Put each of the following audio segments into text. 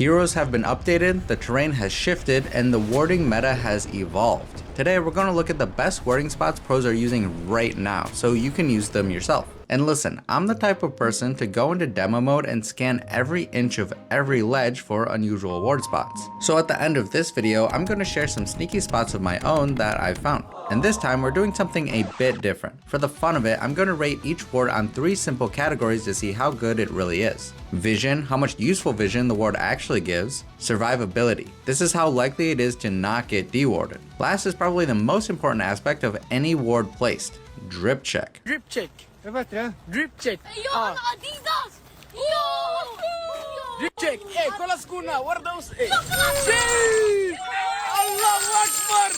Heroes have been updated, the terrain has shifted, and the warding meta has evolved. Today we're going to look at the best warding spots pros are using right now, so you can use them yourself. And listen, I'm the type of person to go into demo mode and scan every inch of every ledge for unusual ward spots. So at the end of this video, I'm going to share some sneaky spots of my own that I've found. And this time we're doing something a bit different. For the fun of it, I'm going to rate each ward on 3 simple categories to see how good it really is. Vision, how much useful vision the ward actually gives. Survivability, this is how likely it is to not get dewarded. Last is probably the most important aspect of any ward placed. Drip check. Drip check. Drip check. Adidas! Drip check. Hey, kolas kuna. What are those? Hey. Allahu Akbar.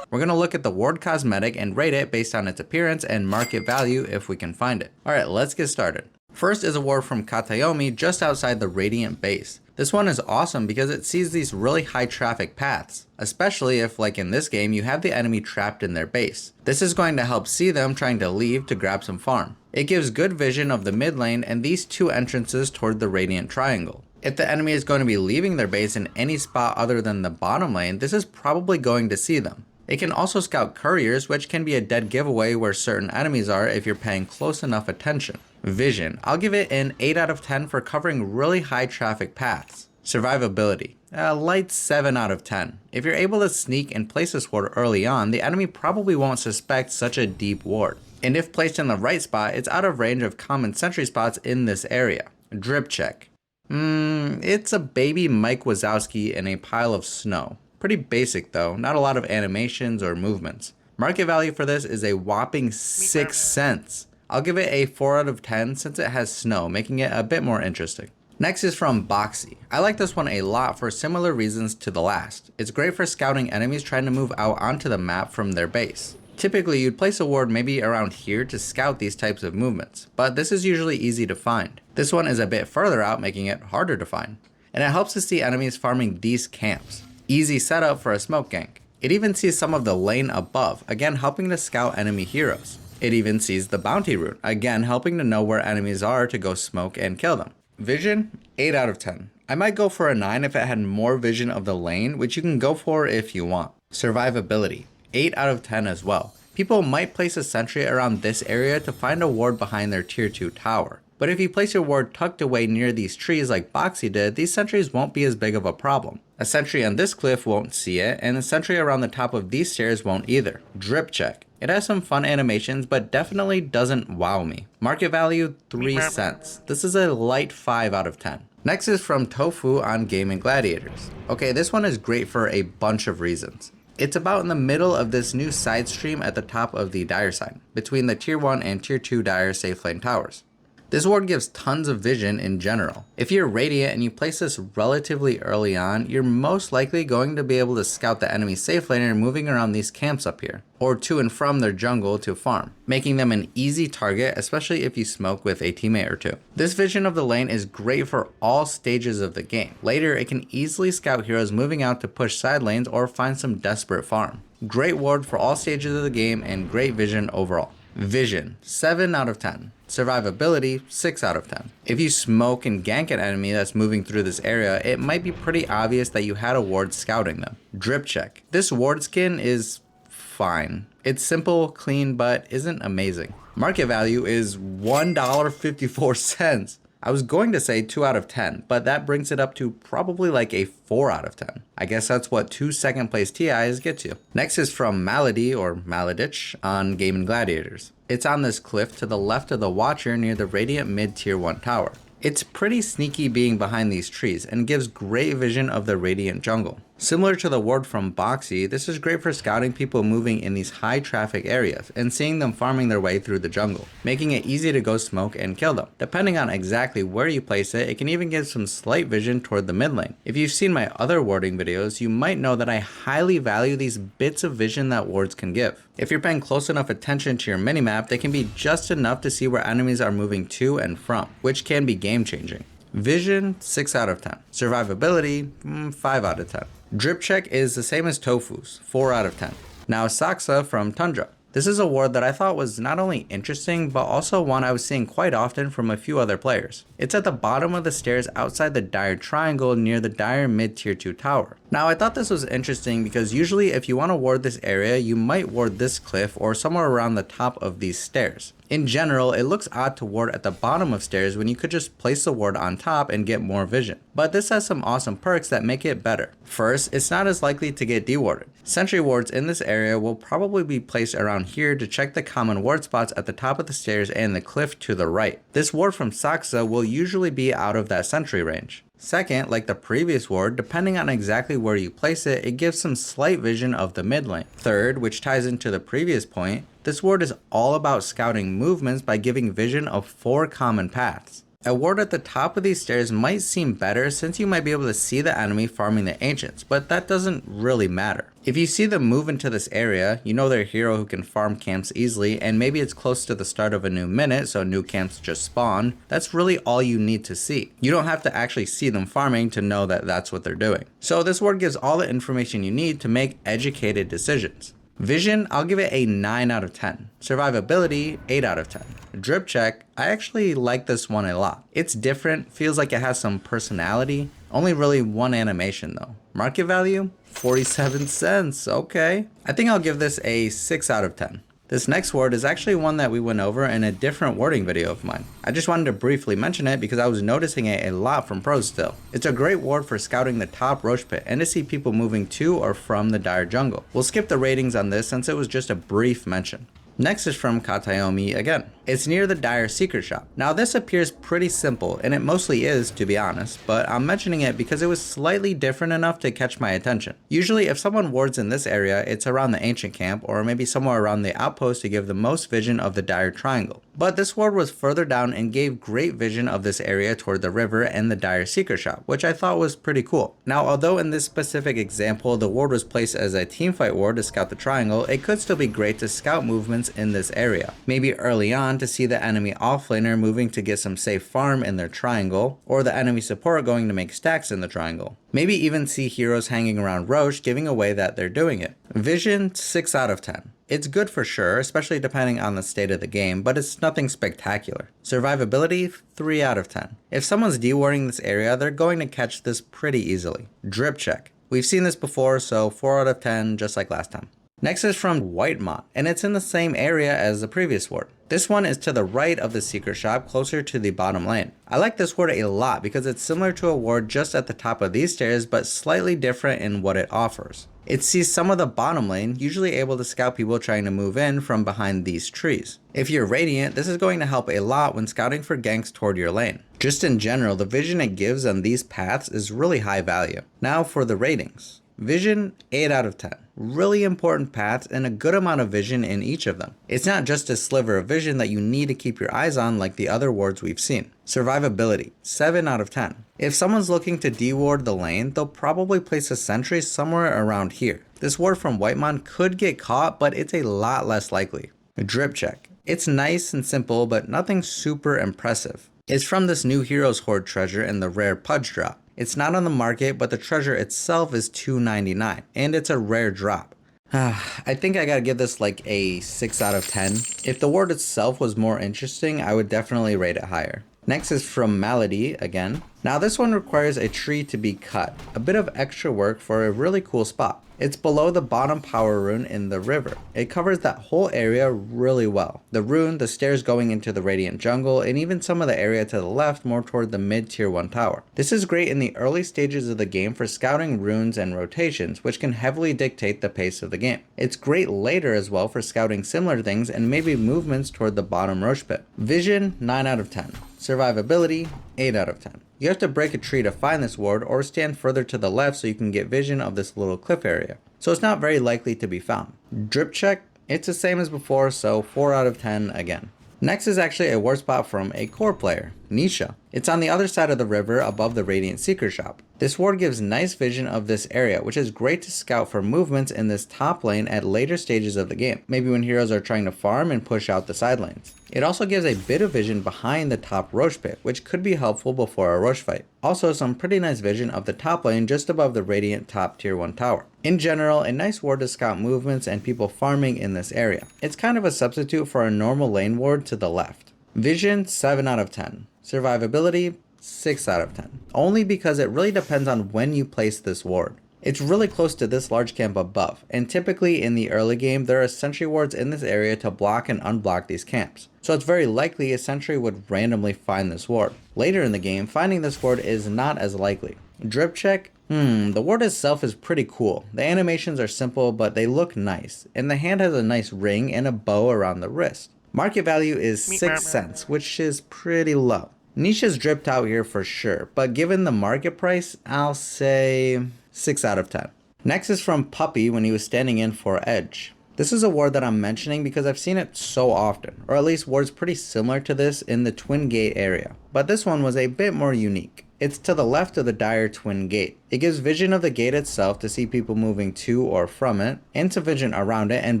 We're going to look at the ward cosmetic and rate it based on its appearance and market value if we can find it. Alright, let's get started. First is a ward from Katyomi just outside the Radiant base. This one is awesome because it sees these really high traffic paths, especially if, like in this game, you have the enemy trapped in their base. This is going to help see them trying to leave to grab some farm. It gives good vision of the mid lane and these 2 entrances toward the Radiant triangle. If the enemy is going to be leaving their base in any spot other than the bottom lane, this is probably going to see them. It can also scout couriers, which can be a dead giveaway where certain enemies are if you're paying close enough attention. Vision, I'll give it an 8 out of 10 for covering really high traffic paths. Survivability, a light 7 out of 10. If you're able to sneak and place this ward early on, the enemy probably won't suspect such a deep ward. And if placed in the right spot, it's out of range of common sentry spots in this area. Drip check. It's a baby Mike Wazowski in a pile of snow. Pretty basic though, not a lot of animations or movements. Market value for this is a whopping 6 cents. I'll give it a 4 out of 10 since it has snow, making it a bit more interesting. Next is from Boxy. I like this one a lot for similar reasons to the last. It's great for scouting enemies trying to move out onto the map from their base. Typically, you'd place a ward maybe around here to scout these types of movements, but this is usually easy to find. This one is a bit further out, making it harder to find. And it helps to see enemies farming these camps. Easy setup for a smoke gank. It even sees some of the lane above, again helping to scout enemy heroes. It even sees the bounty route, again helping to know where enemies are to go smoke and kill them. Vision, 8 out of 10. I might go for a 9 if it had more vision of the lane, which you can go for if you want. Survivability, 8 out of 10 as well. People might place a sentry around this area to find a ward behind their tier 2 tower. But if you place your ward tucked away near these trees like Boxy did, these sentries won't be as big of a problem. A sentry on this cliff won't see it, and a sentry around the top of these stairs won't either. Drip check. It has some fun animations, but definitely doesn't wow me. Market value, 3 cents. This is a light 5 out of 10. Next is from Tofu on Gaming Gladiators. Okay, this one is great for a bunch of reasons. It's about in the middle of this new side stream at the top of the dire sign, between the tier 1 and tier 2 dire safe lane towers. This ward gives tons of vision in general. If you're Radiant and you place this relatively early on, you're most likely going to be able to scout the enemy safe laner moving around these camps up here, or to and from their jungle to farm, making them an easy target, especially if you smoke with a teammate or 2. This vision of the lane is great for all stages of the game. Later, it can easily scout heroes moving out to push side lanes or find some desperate farm. Great ward for all stages of the game and great vision overall. Vision, 7 out of 10. Survivability, 6 out of 10. If you smoke and gank an enemy that's moving through this area, it might be pretty obvious that you had a ward scouting them. Drip check. This ward skin is fine. It's simple, clean, but isn't amazing. Market value is $1.54. I was going to say 2 out of 10, but that brings it up to probably like a 4 out of 10. I guess that's what 2 second place TIs get you. Next is from Malady or Maladich on Gaming Gladiators. It's on this cliff to the left of the Watcher near the Radiant mid tier 1 tower. It's pretty sneaky being behind these trees and gives great vision of the Radiant jungle. Similar to the ward from Boxy, this is great for scouting people moving in these high traffic areas and seeing them farming their way through the jungle, making it easy to go smoke and kill them. Depending on exactly where you place it, it can even give some slight vision toward the mid lane. If you've seen my other warding videos, you might know that I highly value these bits of vision that wards can give. If you're paying close enough attention to your minimap, they can be just enough to see where enemies are moving to and from, which can be game changing. Vision, 6 out of 10. Survivability, 5 out of 10. Drip check is the same as Tofu's, 4 out of 10. Now Saka from Tundra. This is a ward that I thought was not only interesting, but also one I was seeing quite often from a few other players. It's at the bottom of the stairs outside the dire triangle near the dire mid tier 2 tower. Now I thought this was interesting because usually if you want to ward this area, you might ward this cliff or somewhere around the top of these stairs. In general, it looks odd to ward at the bottom of stairs when you could just place the ward on top and get more vision. But this has some awesome perks that make it better. First, it's not as likely to get dewarded. Sentry wards in this area will probably be placed around here to check the common ward spots at the top of the stairs and the cliff to the right. This ward from Saka will usually be out of that sentry range. Second, like the previous ward, depending on exactly where you place it, it gives some slight vision of the mid lane. Third, which ties into the previous point, this ward is all about scouting movements by giving vision of 4 common paths. A ward at the top of these stairs might seem better since you might be able to see the enemy farming the ancients, but that doesn't really matter. If you see them move into this area, you know they're a hero who can farm camps easily, and maybe it's close to the start of a new minute, so new camps just spawn. That's really all you need to see. You don't have to actually see them farming to know that that's what they're doing. So this ward gives all the information you need to make educated decisions. Vision, I'll give it a 9 out of 10. Survivability, 8 out of 10. Drip check, I actually like this one a lot. It's different, feels like it has some personality. Only really one animation though. Market value, 47 cents, okay. I think I'll give this a 6 out of 10. This next ward is actually one that we went over in a different warding video of mine. I just wanted to briefly mention it because I was noticing it a lot from pros still. It's a great ward for scouting the top roach pit and to see people moving to or from the dire jungle. We'll skip the ratings on this since it was just a brief mention. Next is from Katyomi again. It's near the dire secret shop. Now this appears pretty simple, and it mostly is to be honest, but I'm mentioning it because it was slightly different enough to catch my attention. Usually if someone wards in this area, it's around the ancient camp or maybe somewhere around the outpost to give the most vision of the dire triangle. But this ward was further down and gave great vision of this area toward the river and the dire secret shop, which I thought was pretty cool. Now although in this specific example the ward was placed as a teamfight ward to scout the triangle, it could still be great to scout movements in this area. Maybe early on to see the enemy offlaner moving to get some safe farm in their triangle, or the enemy support going to make stacks in the triangle. Maybe even see heroes hanging around Roche giving away that they're doing it. Vision, 6 out of 10. It's good for sure, especially depending on the state of the game, but it's nothing spectacular. Survivability, 3 out of 10. If someone's dewarding this area, they're going to catch this pretty easily. Drip check. We've seen this before, so 4 out of 10 just like last time. Next is from Whitemon, and it's in the same area as the previous ward. This one is to the right of the secret shop, closer to the bottom lane. I like this ward a lot because it's similar to a ward just at the top of these stairs, but slightly different in what it offers. It sees some of the bottom lane, usually able to scout people trying to move in from behind these trees. If you're Radiant, this is going to help a lot when scouting for ganks toward your lane. Just in general, the vision it gives on these paths is really high value. Now for the ratings. Vision, 8 out of 10. Really important paths and a good amount of vision in each of them. It's not just a sliver of vision that you need to keep your eyes on like the other wards we've seen. Survivability, 7 out of 10. If someone's looking to deward the lane, they'll probably place a sentry somewhere around here. This ward from Whitemon could get caught, but it's a lot less likely. Drip check. It's nice and simple, but nothing super impressive. It's from this new Heroes Horde treasure in the rare Pudge drop. It's not on the market, but the treasure itself is $2.99, and it's a rare drop. I think I gotta give this like a 6 out of 10. If the ward itself was more interesting, I would definitely rate it higher. Next is from Malady again. Now this one requires a tree to be cut, a bit of extra work for a really cool spot. It's below the bottom power rune in the river. It covers that whole area really well. The rune, the stairs going into the Radiant jungle, and even some of the area to the left more toward the mid tier 1 tower. This is great in the early stages of the game for scouting runes and rotations, which can heavily dictate the pace of the game. It's great later as well for scouting similar things and maybe movements toward the bottom roche pit. Vision, 9 out of 10. Survivability, 8 out of 10. You have to break a tree to find this ward or stand further to the left so you can get vision of this little cliff area. So it's not very likely to be found. Drip check, it's the same as before, so 4 out of 10 again. Next is actually a ward spot from a core player. Nisha. It's on the other side of the river above the Radiant Secret Shop. This ward gives nice vision of this area, which is great to scout for movements in this top lane at later stages of the game, maybe when heroes are trying to farm and push out the side lanes. It also gives a bit of vision behind the top Roche pit, which could be helpful before a Roche fight. Also some pretty nice vision of the top lane just above the Radiant top tier 1 tower. In general, a nice ward to scout movements and people farming in this area. It's kind of a substitute for a normal lane ward to the left. Vision 7 out of 10. Survivability 6 out of 10. Only because it really depends on when you place this ward. It's really close to this large camp above, and typically in the early game there are sentry wards in this area to block and unblock these camps. So it's very likely a sentry would randomly find this ward. Later in the game, finding this ward is not as likely. Drip check? The ward itself is pretty cool. The animations are simple but they look nice, and the hand has a nice ring and a bow around the wrist. Market value is 6 cents, which is pretty low. Nisha's dripped out here for sure, but given the market price, I'll say 6 out of 10. Next is from Puppy when he was standing in for Edge. This is a ward that I'm mentioning because I've seen it so often, or at least wards pretty similar to this in the Twin Gate area, but this one was a bit more unique. It's to the left of the Dire Twin Gate. It gives vision of the gate itself to see people moving to or from it, and some vision around it and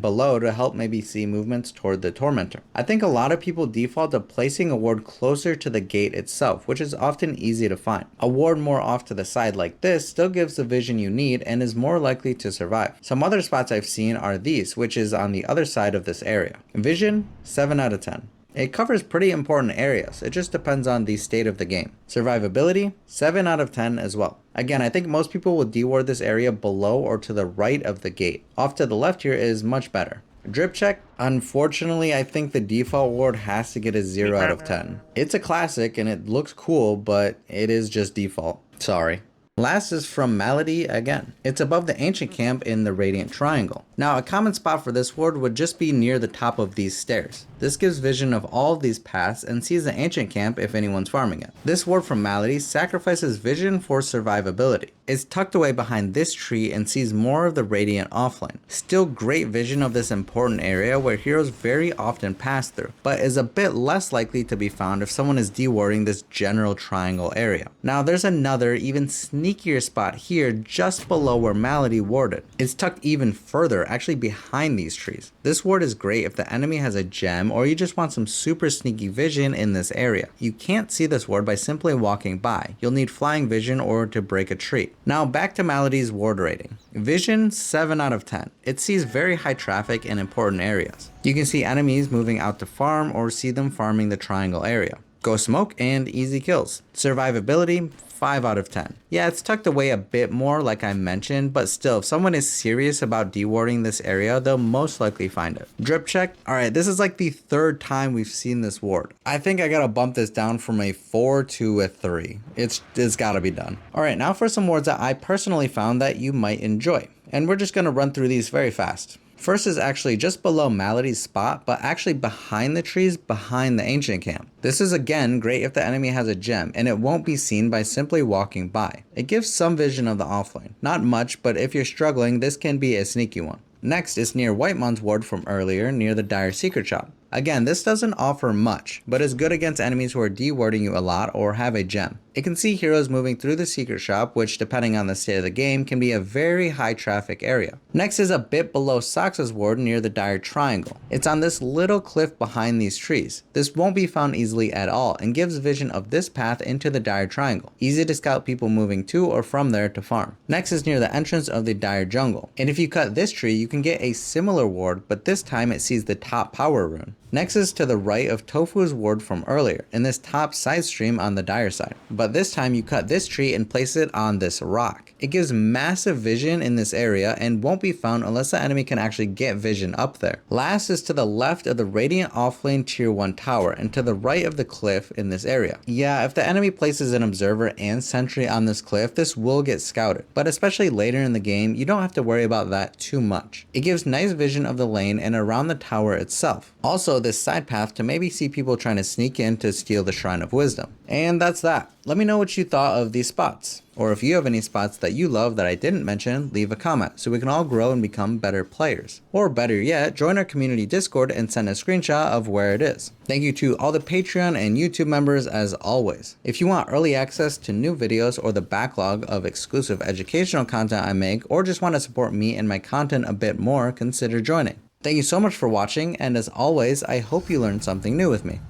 below to help maybe see movements toward the Tormentor. I think a lot of people default to placing a ward closer to the gate itself, which is often easy to find. A ward more off to the side like this still gives the vision you need and is more likely to survive. Some other spots I've seen are these, which is on the other side of this area. Vision 7 out of 10. It covers pretty important areas, it just depends on the state of the game. Survivability, 7 out of 10 as well. Again, I think most people will deward this area below or to the right of the gate. Off to the left here is much better. Drip check, unfortunately I think the default ward has to get a 0 out of 10. It's a classic and it looks cool, but it is just default. Sorry. Last is from Malady again. It's above the ancient camp in the Radiant Triangle. Now a common spot for this ward would just be near the top of these stairs. This gives vision of all of these paths and sees the ancient camp if anyone's farming it. This ward from Malady sacrifices vision for survivability. It's tucked away behind this tree and sees more of the Radiant offlane. Still great vision of this important area where heroes very often pass through, but is a bit less likely to be found if someone is dewarding this general triangle area. Now there's another even sneakier spot here just below where Malady warded. It's tucked even further, actually behind these trees. This ward is great if the enemy has a gem or you just want some super sneaky vision in this area. You can't see this ward by simply walking by. You'll need flying vision or to break a tree. Now back to Malady's ward rating. Vision 7 out of 10. It sees very high traffic in important areas. You can see enemies moving out to farm or see them farming the triangle area. Go smoke and easy kills. Survivability 5 out of 10. Yeah, it's tucked away a bit more like I mentioned, but still if someone is serious about dewarding this area, they'll most likely find it. Drip check. Alright, this is like the third time we've seen this ward. I think I gotta bump this down from a 4 to a 3. It's gotta be done. Alright, now for some wards that I personally found that you might enjoy. And we're just gonna run through these very fast. First is actually just below Malady's spot, but actually behind the trees behind the ancient camp. This is again great if the enemy has a gem, and it won't be seen by simply walking by. It gives some vision of the offlane. Not much, but if you're struggling, this can be a sneaky one. Next is near Whitemon's ward from earlier near the Dire Secret Shop. Again, this doesn't offer much, but is good against enemies who are dewarding you a lot or have a gem. It can see heroes moving through the secret shop, which depending on the state of the game can be a very high traffic area. Next is a bit below Saka's ward near the Dire Triangle. It's on this little cliff behind these trees. This won't be found easily at all and gives vision of this path into the Dire Triangle. Easy to scout people moving to or from there to farm. Next is near the entrance of the Dire Jungle. And if you cut this tree, you can get a similar ward, but this time it sees the top power rune. Next is to the right of Tofu's ward from earlier, in this top side stream on the Dire side. But this time you cut this tree and place it on this rock. It gives massive vision in this area and won't be found unless the enemy can actually get vision up there. Last is to the left of the Radiant offlane tier 1 tower and to the right of the cliff in this area. Yeah, if the enemy places an observer and sentry on this cliff, this will get scouted. But especially later in the game, you don't have to worry about that too much. It gives nice vision of the lane and around the tower itself. Also, this side path to maybe see people trying to sneak in to steal the Shrine of Wisdom. And that's that. Let me know what you thought of these spots. Or if you have any spots that you love that I didn't mention, leave a comment so we can all grow and become better players. Or better yet, join our community Discord and send a screenshot of where it is. Thank you to all the Patreon and YouTube members as always. If you want early access to new videos or the backlog of exclusive educational content I make, or just want to support me and my content a bit more, consider joining. Thank you so much for watching, and as always, I hope you learned something new with me.